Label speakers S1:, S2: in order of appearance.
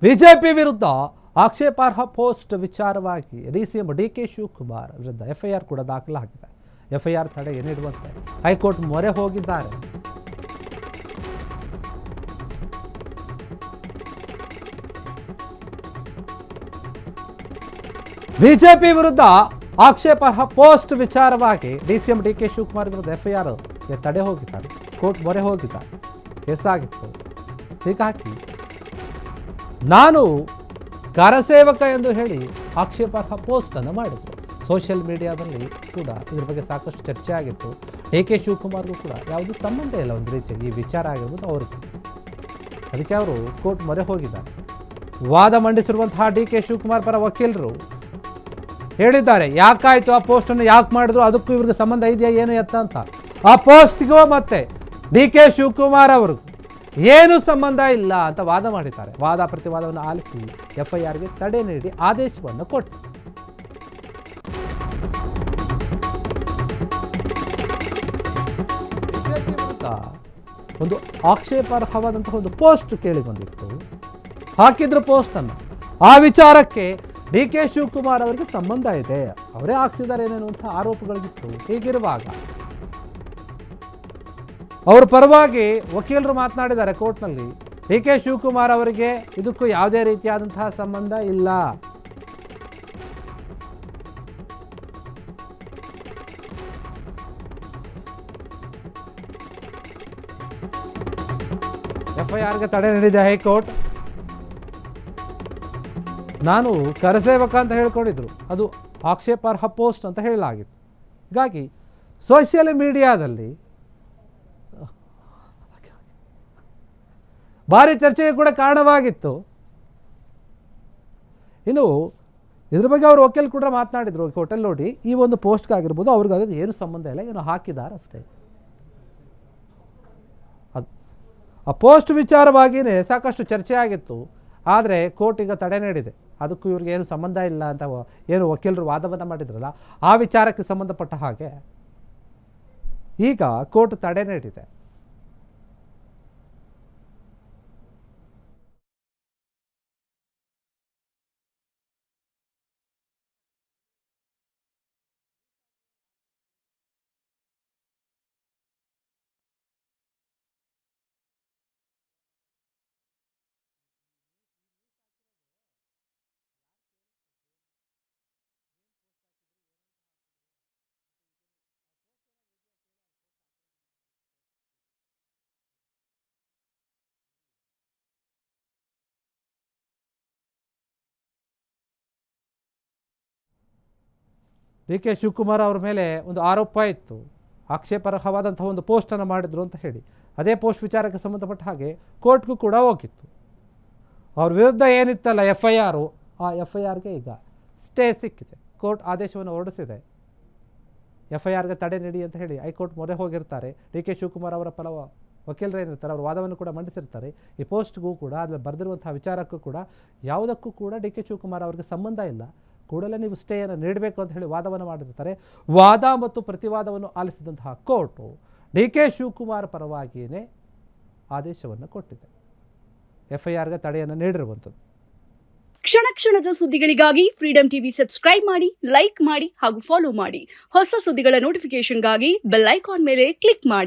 S1: BJP ವಿರುದ್ಧ ಆಕ್ಷೇಪಾರ್ಹ post ವಿಚಾರವಾಗಿ ಡಿಸಿಎಂ ಡಿಕೆ ಶಿವಕುಮಾರ್ ವಿರುದ್ಧ ಎಫ್ಐಆರ್ ಕೂಡ ದಾಖಲಾಗಿದೆ. ಎಫ್ಐಆರ್ ತಡೆ ನೀಡುವಂತೆ ಹೈಕೋರ್ಟ್ ಮೊರೆ ಹೋಗಿದ್ದಾರೆ. ಬಿಜೆಪಿ ವಿರುದ್ಧ ಆಕ್ಷೇಪಾರ್ಹ ಪೋಸ್ಟ್ ವಿಚಾರವಾಗಿ ಡಿಸಿಎಂ ಡಿಕೆ ಶಿವಕುಮಾರ್ ವಿರುದ್ಧ ಎಫ್ಐಆರ್ ತಡೆ ಹೋಗಿದ್ದಾರೆ. ಕೋರ್ಟ್ ಮೊರೆ ಹೋಗಿದ್ದಾರೆ. ಕೇಸಾಗಿತ್ತು. ಹೀಗಾಗಿ ನಾನು ಕರಸೇವಕ ಎಂದು ಹೇಳಿ ಆಕ್ಷೇಪಾರ್ಹ ಪೋಸ್ಟನ್ನು ಮಾಡಿದರು. ಸೋಷಿಯಲ್ ಮೀಡಿಯಾದಲ್ಲಿ ಕೂಡ ಇದ್ರ ಬಗ್ಗೆ ಸಾಕಷ್ಟು ಚರ್ಚೆ ಆಗಿತ್ತು. ಡಿ ಕೆ ಶಿವಕುಮಾರ್ಗೂ ಕೂಡ ಯಾವುದೇ ಸಂಬಂಧ ಇಲ್ಲ ಒಂದು ರೀತಿಯಾಗಿ ಈ ವಿಚಾರ ಆಗಿರ್ಬೋದು ಅವ್ರಿಗೆ. ಅದಕ್ಕೆ ಅವರು ಕೋರ್ಟ್ ಮೊರೆ ಹೋಗಿದ್ದಾರೆ. ವಾದ ಮಂಡಿಸಿರುವಂತಹ ಡಿ ಕೆ ಶಿವಕುಮಾರ್ ಪರ ವಕೀಲರು ಹೇಳಿದ್ದಾರೆ, ಯಾಕಾಯಿತು ಆ ಪೋಸ್ಟನ್ನು ಯಾಕೆ ಮಾಡಿದ್ರು, ಅದಕ್ಕೂ ಇವ್ರಿಗೆ ಸಂಬಂಧ ಇದೆಯಾ ಏನು ಎತ್ತ ಅಂತ. ಆ ಪೋಸ್ಟ್ಗೂ ಮತ್ತೆ ಡಿ ಕೆ ಶಿವಕುಮಾರ್ ಅವ್ರಿಗೂ ಏನು ಸಂಬಂಧ ಇಲ್ಲ ಅಂತ ವಾದ ಮಾಡಿದ್ದಾರೆ. ವಾದ ಪ್ರತಿವಾದವನ್ನು ಆಲಿಸಿ ಎಫ್ಐಆರ್ಗೆ ತಡೆ ನೀಡಿ ಆದೇಶವನ್ನು ಕೊಟ್ಟು ಬಿಜೆಪಿ ವಿರುದ್ಧ ಒಂದು ಆಕ್ಷೇಪಾರ್ಹವಾದಂತಹ ಒಂದು ಪೋಸ್ಟ್ ಕೇಳಿ ಬಂದಿತ್ತು. ಹಾಕಿದ್ರು ಪೋಸ್ಟನ್ನು. ಆ ವಿಚಾರಕ್ಕೆ ಡಿ ಕೆ ಶಿವಕುಮಾರ್ ಅವರಿಗೆ ಸಂಬಂಧ ಇದೆ, ಅವರೇ ಹಾಕ್ಸಿದ್ದಾರೆ ಏನೇನುವಂಥ ಆರೋಪಗಳಿತ್ತು. ಹೀಗಿರುವಾಗ ಅವ್ರ ಪರವಾಗಿ ವಕೀಲರು ಮಾತನಾಡಿದ್ದಾರೆ ಕೋರ್ಟ್ನಲ್ಲಿ. ಡಿ ಕೆ ಶಿವಕುಮಾರ್ ಅವರಿಗೆ ಇದಕ್ಕೂ ಯಾವುದೇ ರೀತಿಯಾದಂತಹ ಸಂಬಂಧ ಇಲ್ಲ. ಎಫ್ಐಆರ್ಗೆ ತಡೆ ನೀಡಿದೆ ಹೈಕೋರ್ಟ್. ನಾನು ಕರಸೇವಕ ಅಂತ ಹೇಳ್ಕೊಂಡಿದ್ರು, ಅದು ಆಕ್ಷೇಪಾರ್ಹ ಪೋಸ್ಟ್ ಅಂತ ಹೇಳಲಾಗಿತ್ತು. ಹೀಗಾಗಿ ಸೋಷಿಯಲ್ ಮೀಡಿಯಾದಲ್ಲಿ ಭಾರಿ ಚರ್ಚೆಗೆ ಕೂಡ ಕಾರಣವಾಗಿತ್ತು. ಇನ್ನು ಇದ್ರ ಬಗ್ಗೆ ಅವರು ವಕೀಲ್ ಕೂಡ ಮಾತನಾಡಿದರು ಹೋಟೆಲ್ ನೋಡಿ, ಈ ಒಂದು ಪೋಸ್ಟ್ಗಾಗಿರ್ಬೋದು ಅವ್ರಿಗಾಗೋದು ಏನು ಸಂಬಂಧ ಇಲ್ಲ, ಏನು ಹಾಕಿದ್ದಾರೆ ಅಷ್ಟೇ. ಅದು ಆ ಪೋಸ್ಟ್ ವಿಚಾರವಾಗಿಯೇ ಸಾಕಷ್ಟು ಚರ್ಚೆ ಆಗಿತ್ತು. ಆದರೆ ಕೋರ್ಟ್ ಈಗ ತಡೆ ನೀಡಿದೆ. ಅದಕ್ಕೂ ಇವ್ರಿಗೆ ಏನು ಸಂಬಂಧ ಇಲ್ಲ ಅಂತ ಏನು ವಕೀಲರು ವಾದವನ್ನು ಮಾಡಿದ್ರಲ್ಲ, ಆ ವಿಚಾರಕ್ಕೆ ಸಂಬಂಧಪಟ್ಟ ಹಾಗೆ ಈಗ ಕೋರ್ಟ್ ತಡೆ ನೀಡಿದೆ. ಡಿ ಕೆ ಶಿವಕುಮಾರ್ ಅವ್ರ ಮೇಲೆ ಒಂದು ಆರೋಪ ಇತ್ತು, ಆಕ್ಷೇಪಾರ್ಹವಾದಂಥ ಒಂದು ಪೋಸ್ಟನ್ನು ಮಾಡಿದ್ರು ಅಂತ ಹೇಳಿ. ಅದೇ ಪೋಸ್ಟ್ ವಿಚಾರಕ್ಕೆ ಸಂಬಂಧಪಟ್ಟ ಹಾಗೆ ಕೋರ್ಟ್ಗೂ ಕೂಡ ಹೋಗಿತ್ತು. ಅವ್ರ ವಿರುದ್ಧ ಏನಿತ್ತಲ್ಲ ಎಫ್ಐಆರು, ಆ ಎಫ್ಐಆರ್ಗೆ ಈಗ ಸ್ಟೇ ಸಿಕ್ಕಿದೆ. ಕೋರ್ಟ್ ಆದೇಶವನ್ನು ಹೊರಡಿಸಿದೆ. ಎಫ್ಐಆರ್ಗೆ ತಡೆ ನೀಡಿ ಅಂತ ಹೇಳಿ ಹೈಕೋರ್ಟ್ ಮೊರೆ ಹೋಗಿರ್ತಾರೆ. ಡಿ ಕೆ ಶಿವಕುಮಾರ್ ಅವರ ಪರ ವಕೀಲರು ಏನಿರ್ತಾರೆ ಅವ್ರ ವಾದವನ್ನು ಕೂಡ ಮಂಡಿಸಿರ್ತಾರೆ. ಈ ಪೋಸ್ಟ್ಗೂ ಕೂಡ ಅದರಲ್ಲಿ ಬರೆದಿರುವಂಥ ವಿಚಾರಕ್ಕೂ ಕೂಡ ಯಾವುದಕ್ಕೂ ಕೂಡ ಡಿ ಕೆ ಶಿವಕುಮಾರ್ ಅವ್ರಿಗೆ ಸಂಬಂಧ ಇಲ್ಲ, ಕೂಡಲೇ ನೀವು ಸ್ಟೇಯನ್ನು ನೀಡಬೇಕು ಅಂತ ಹೇಳಿ ವಾದವನ್ನು ಮಾಡಿರ್ತಾರೆ. ವಾದ ಮತ್ತು ಪ್ರತಿವಾದವನ್ನು ಆಲಿಸಿದಂತಹ ಕೋರ್ಟು ಡಿ ಕೆ ಶಿವಕುಮಾರ್ ಪರವಾಗಿಯೇ ಆದೇಶವನ್ನು ಕೊಟ್ಟಿದೆ. ಎಫ್ಐಆರ್ಗೆ ತಡೆಯನ್ನು ನೀಡಿರುವಂಥದ್ದು.
S2: ಕ್ಷಣ ಕ್ಷಣದ ಸುದ್ದಿಗಳಿಗಾಗಿ ಫ್ರೀಡಂ ಟಿವಿ ಸಬ್ಸ್ಕ್ರೈಬ್ ಮಾಡಿ, ಲೈಕ್ ಮಾಡಿ ಹಾಗೂ ಫಾಲೋ ಮಾಡಿ. ಹೊಸ ಸುದ್ದಿಗಳ ನೋಟಿಫಿಕೇಶನ್ಗಾಗಿ ಬೆಲ್ ಐಕಾನ್ ಮೇಲೆ ಕ್ಲಿಕ್ ಮಾಡಿ.